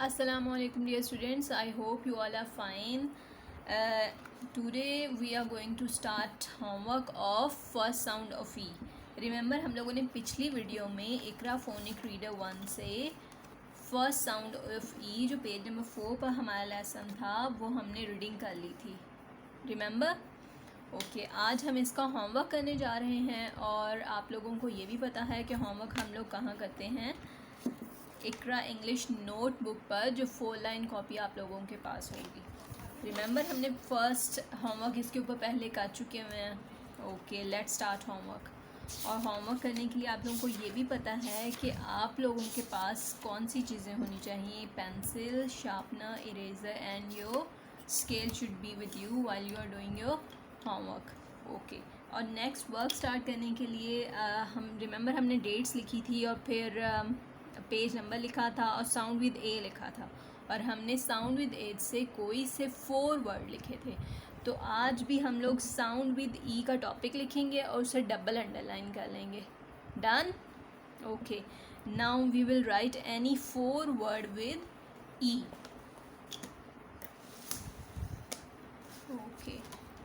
Assalamu alaikum dear students, I hope you all are fine. Today we are going to start homework of first sound of E. Remember हम लोगों ने पिछली video में इकरा phonic reader 1 से first sound of ई जो page number 4 पर हमारा lesson था वो हमने रीडिंग कर ली थी. रिमेंबर? ओके, आज हम इसका होमवर्क करने जा रहे हैं और आप लोगों को ये भी पता है कि होमवर्क हम लोग कहाँ करते हैं. इकरा इंग्लिश नोटबुक पर जो 4 लाइन कॉपी आप लोगों के पास होगी. रिमेंबर हमने फर्स्ट होमवर्क इसके ऊपर पहले कर चुके हुए हैं. Okay, let's start homework. और होमवर्क करने के लिए आप लोगों को ये भी पता है कि आप लोगों के पास कौन सी चीज़ें होनी चाहिए. Pencil, sharpener, eraser and your scale should be with you while you are doing your homework. Okay, और नेक्स्ट वर्क स्टार्ट करने के लिए हम रिमेंबर हमने डेट्स लिखी थी और फिर पेज नंबर लिखा था और साउंड विद ए लिखा था और हमने साउंड विद ए से कोई से 4 वर्ड लिखे थे. तो आज भी हम लोग साउंड विद ई का टॉपिक लिखेंगे और उसे डबल अंडरलाइन कर लेंगे. Done? Okay, now we will write any 4 word with E. Okay,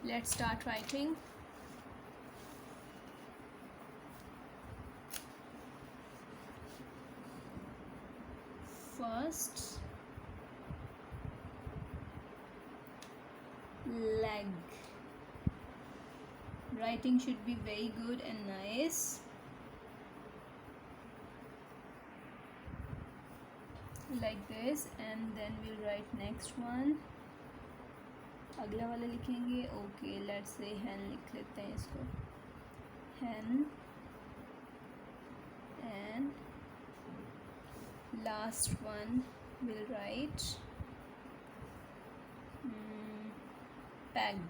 let's start writing. First, leg. Writing should be very good and nice. Like this, and then we'll write next one. अगला वाला लिखेंगे. Okay, let's say hen लिख लेते हैं इसको. hen and last one we'll write peg.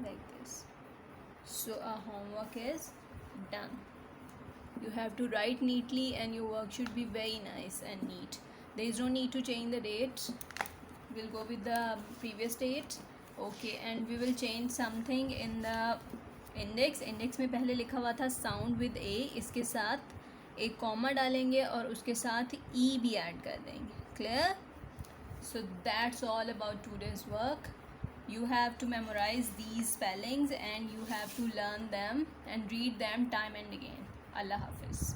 Like this. So our homework is done. You have to write neatly and your work should be very nice and neat. There is no need to change the date. We'll go with the previous date. Okay, and we will change something in the index में पहले लिखा हुआ था sound with ए, इसके साथ एक comma डालेंगे और उसके साथ ई भी ऐड कर देंगे. Clear? So that's all about today's work. You have to memorize these spellings and you have to learn them and read them time and again. Allah Hafiz.